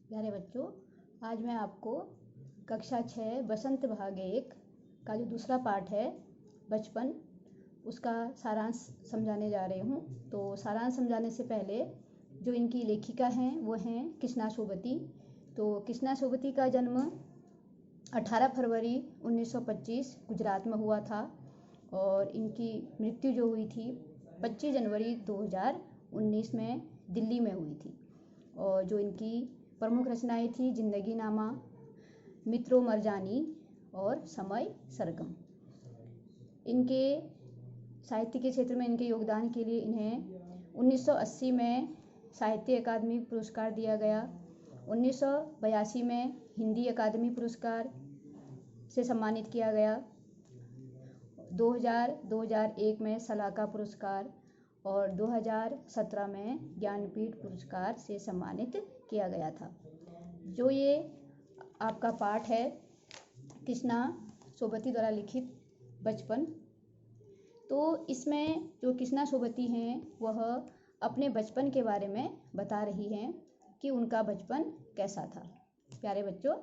प्यारे बच्चों, आज मैं आपको कक्षा 6 बसंत भाग 1 का जो दूसरा पार्ट है बचपन, उसका सारांश समझाने जा रही हूँ। तो सारांश समझाने से पहले जो इनकी लेखिका हैं वो हैं कृष्णा सोबती। तो कृष्णा सोबती का जन्म 18 फरवरी 1925 गुजरात में हुआ था और इनकी मृत्यु जो हुई थी 25 जनवरी 2019 में दिल्ली में हुई थी। और जो इनकी प्रमुख रचनाएं थी जिंदगी नामा, मित्रों मरजानी और समय सरगम। इनके साहित्य के क्षेत्र में इनके योगदान के लिए इन्हें 1980 में साहित्य अकादमी पुरस्कार दिया गया। 1982 में हिंदी अकादमी पुरस्कार से सम्मानित किया गया। 2001 में सलाका पुरस्कार और 2017 में ज्ञानपीठ पुरस्कार से सम्मानित किया गया था। जो ये आपका पाठ है कृष्णा सोबती द्वारा लिखित बचपन, तो इसमें जो कृष्णा सोबती हैं वह अपने बचपन के बारे में बता रही हैं कि उनका बचपन कैसा था। प्यारे बच्चों,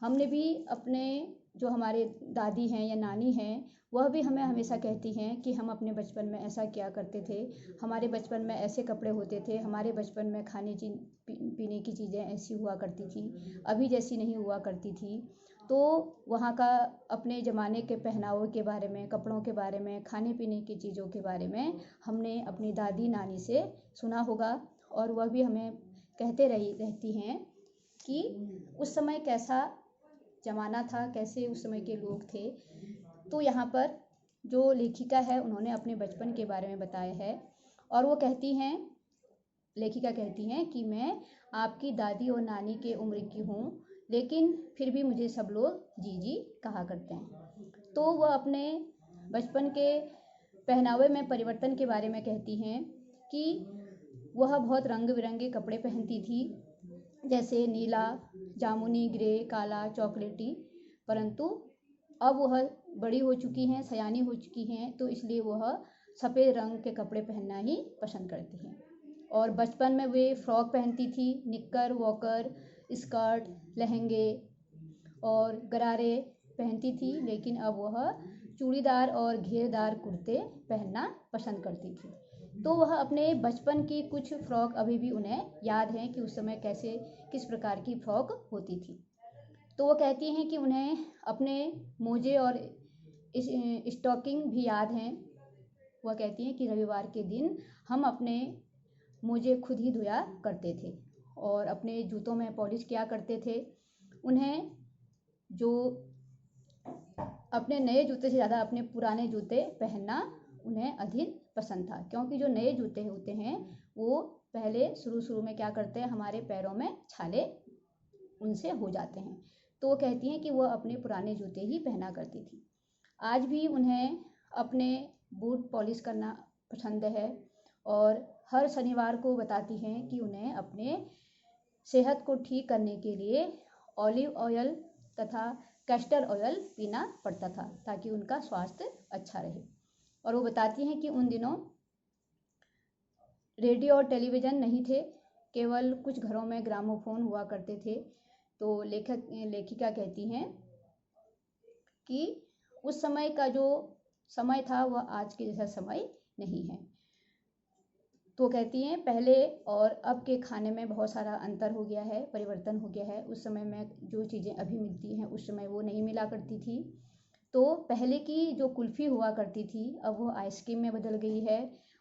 हमने भी अपने जो हमारे दादी हैं या नानी हैं वह भी हमें हमेशा कहती हैं कि हम अपने बचपन में ऐसा क्या करते थे, हमारे बचपन में ऐसे कपड़े होते थे, हमारे बचपन में खाने पीने की चीज़ें ऐसी हुआ करती थी, अभी जैसी नहीं हुआ करती थी। तो वहाँ का अपने ज़माने के पहनावे के बारे में, कपड़ों के बारे में, खाने पीने की चीज़ों के बारे में हमने अपनी दादी नानी से सुना होगा और वह भी हमें कहते रहती हैं कि उस समय कैसा ज़माना था, कैसे उस समय के लोग थे। तो यहाँ पर जो लेखिका है उन्होंने अपने बचपन के बारे में बताया है और वो कहती हैं, लेखिका कहती हैं कि मैं आपकी दादी और नानी के उम्र की हूँ, लेकिन फिर भी मुझे सब लोग जीजी कहा करते हैं। तो वह अपने बचपन के पहनावे में परिवर्तन के बारे में कहती हैं कि वह बहुत रंग बिरंगे कपड़े पहनती थी, जैसे नीला, जामुनी, ग्रे, काला, चॉकलेटी। परंतु अब वह बड़ी हो चुकी हैं, सयानी हो चुकी हैं, तो इसलिए वह सफ़ेद रंग के कपड़े पहनना ही पसंद करती हैं। और बचपन में वे फ्रॉक पहनती थी, निक्कर, वॉकर, स्कर्ट, लहंगे और गरारे पहनती थी, लेकिन अब वह चूड़ीदार और घेरदार कुर्ते पहनना पसंद करती थी। तो वह अपने बचपन की कुछ फ्रॉक अभी भी उन्हें याद है कि उस समय कैसे किस प्रकार की फ्रॉक होती थी। तो वो कहती हैं कि उन्हें अपने मोजे और स्टॉकिंग भी याद हैं। वह कहती हैं कि रविवार के दिन हम अपने मोजे खुद ही धोया करते थे और अपने जूतों में पॉलिश किया करते थे। उन्हें जो अपने नए जूते से ज़्यादा अपने पुराने जूते पहनना उन्हें अधिक पसंद था, क्योंकि जो नए जूते होते हैं वो पहले शुरू में क्या करते हैं, हमारे पैरों में छाले उनसे हो जाते हैं। तो वो कहती हैं कि वह अपने पुराने जूते ही पहना करती थी। आज भी उन्हें अपने बूट पॉलिश करना पसंद है और हर शनिवार को बताती हैं कि उन्हें अपने सेहत को ठीक करने के लिए ऑलिव ऑयल तथा कैस्टर ऑयल पीना पड़ता था ताकि उनका स्वास्थ्य अच्छा रहे। और वो बताती हैं कि उन दिनों रेडियो और टेलीविज़न नहीं थे, केवल कुछ घरों में ग्रामोफोन हुआ करते थे। तो लेखिका कहती हैं कि उस समय का जो समय था वह आज के जैसा समय नहीं है। तो कहती हैं पहले और अब के खाने में बहुत सारा अंतर हो गया है, परिवर्तन हो गया है। उस समय में जो चीज़ें अभी मिलती हैं उस समय वो नहीं मिला करती थी। तो पहले की जो कुल्फ़ी हुआ करती थी अब वो आइसक्रीम में बदल गई है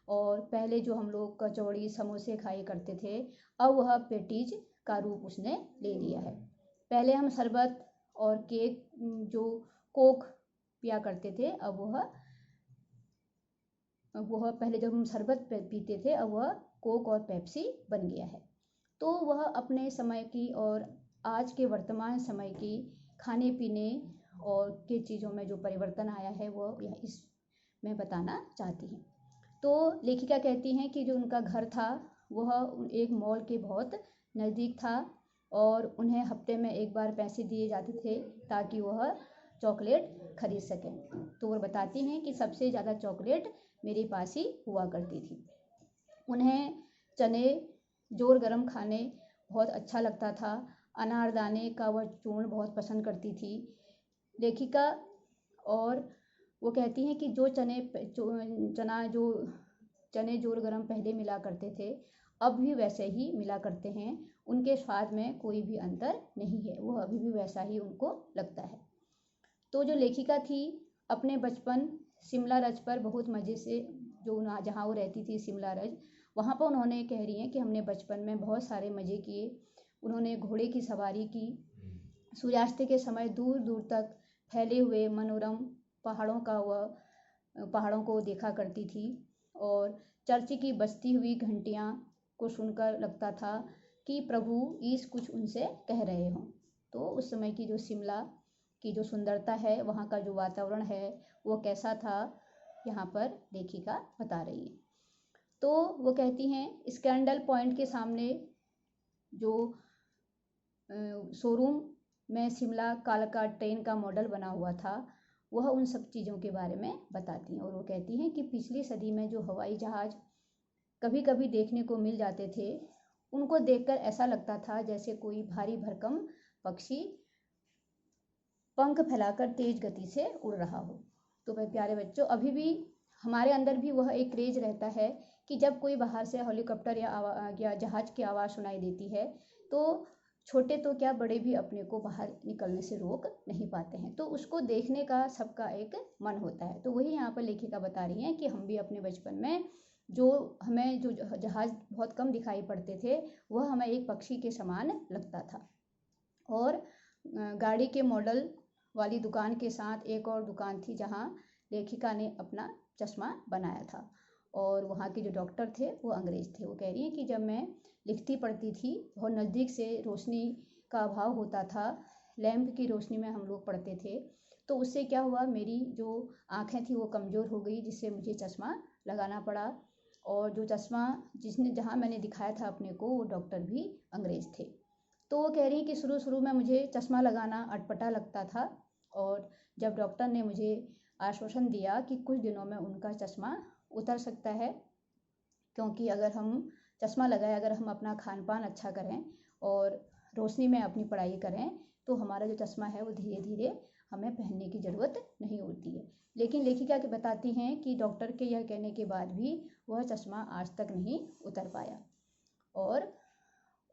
और पहले जो हम लोग कचौड़ी समोसे खाए करते थे अब वह पेटीज का रूप उसने ले लिया है। पहले हम शरबत और केक जो कोक पिया करते थे अब वह पहले जब हम शरबत पीते थे अब वह कोक और पेप्सी बन गया है। तो वह अपने समय की और आज के वर्तमान समय की खाने पीने और के चीज़ों में जो परिवर्तन आया है वो इसमें बताना चाहती हैं। तो लेखिका कहती हैं कि जो उनका घर था वह एक मॉल के बहुत नज़दीक था और उन्हें हफ्ते में एक बार पैसे दिए जाते थे ताकि वह चॉकलेट खरीद सकें। तो वो बताती हैं कि सबसे ज़्यादा चॉकलेट मेरे पास ही हुआ करती थी। उन्हें चने जोर गरम खाने बहुत अच्छा लगता था। अनारदाने का वह चूर्ण बहुत पसंद करती थी लेखिका। और वो कहती हैं कि जो चने जोर गरम पहले मिला करते थे अब भी वैसे ही मिला करते हैं, उनके स्वाद में कोई भी अंतर नहीं है, वो अभी भी वैसा ही उनको लगता है। तो जो लेखिका थी अपने बचपन शिमला रज पर बहुत मज़े से, जो जहाँ वो रहती थी शिमला रज, वहाँ पर उन्होंने कह रही हैं कि हमने बचपन में बहुत सारे मज़े किए। उन्होंने घोड़े की सवारी की, सूर्यास्त के समय दूर दूर तक फैले हुए मनोरम पहाड़ों को देखा करती थी। और चर्च की बजती हुई घंटियाँ को सुनकर लगता था कि प्रभु ईश कुछ उनसे कह रहे हों। तो उस समय की जो शिमला की जो सुंदरता है, वहाँ का जो वातावरण है वो कैसा था, यहाँ पर लेखिका बता रही है। तो वो कहती हैं स्कैंडल पॉइंट के सामने जो शोरूम में शिमला कालका ट्रेन का मॉडल बना हुआ था, वह उन सब चीज़ों के बारे में बताती हैं। और वो कहती हैं कि पिछली सदी में जो हवाई जहाज़ कभी कभी देखने को मिल जाते थे, उनको देखकर ऐसा लगता था जैसे कोई भारी भरकम पक्षी पंख फैलाकर तेज गति से उड़ रहा हो। तो भाई प्यारे बच्चों, अभी भी हमारे अंदर भी वह एक क्रेज रहता है कि जब कोई बाहर से हेलीकॉप्टर या जहाज की आवाज़ सुनाई देती है तो छोटे तो क्या बड़े भी अपने को बाहर निकलने से रोक नहीं पाते हैं। तो उसको देखने का सबका एक मन होता है। तो वही यहाँ पर लेखिका बता रही हैं कि हम भी अपने बचपन में हमें जो जहाज़ बहुत कम दिखाई पड़ते थे, वह हमें एक पक्षी के समान लगता था। और गाड़ी के मॉडल वाली दुकान के साथ एक और दुकान थी जहाँ लेखिका ने अपना चश्मा बनाया था। और वहाँ के जो डॉक्टर थे वो अंग्रेज थे। वो कह रही है कि जब मैं लिखती पढ़ती थी, बहुत नज़दीक से रोशनी का अभाव होता था, लैंप की रोशनी में हम लोग पढ़ते थे, तो उससे क्या हुआ, मेरी जो आँखें थी वो कमज़ोर हो गई, जिससे मुझे चश्मा लगाना पड़ा। और जो चश्मा जहाँ मैंने दिखाया था अपने को, वो डॉक्टर भी अंग्रेज थे। तो वो कह रही है कि शुरू में मुझे चश्मा लगाना अटपटा लगता था, और जब डॉक्टर ने मुझे आश्वासन दिया कि कुछ दिनों में उनका चश्मा उतर सकता है, क्योंकि अगर हम चश्मा लगाए, अगर हम अपना खान पान अच्छा करें और रोशनी में अपनी पढ़ाई करें, तो हमारा जो चश्मा है वो धीरे धीरे हमें पहनने की ज़रूरत नहीं होती है। लेकिन लेखिका के बताती हैं कि डॉक्टर के यह कहने के बाद भी वह चश्मा आज तक नहीं उतर पाया, और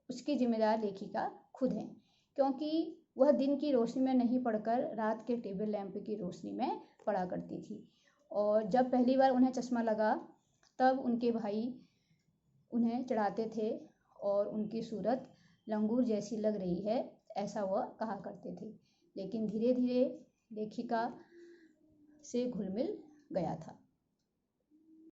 उसकी जिम्मेदार लेखिका खुद हैं, क्योंकि वह दिन की रोशनी में नहीं पढ़कर रात के टेबल लैंप की रोशनी में पढ़ा करती थी। और जब पहली बार उन्हें चश्मा लगा तब उनके भाई उन्हें चढ़ाते थे और उनकी सूरत लंगूर जैसी लग रही है, ऐसा वह कहा करते थे। लेकिन धीरे धीरे लेखिका से घुल मिल गया था।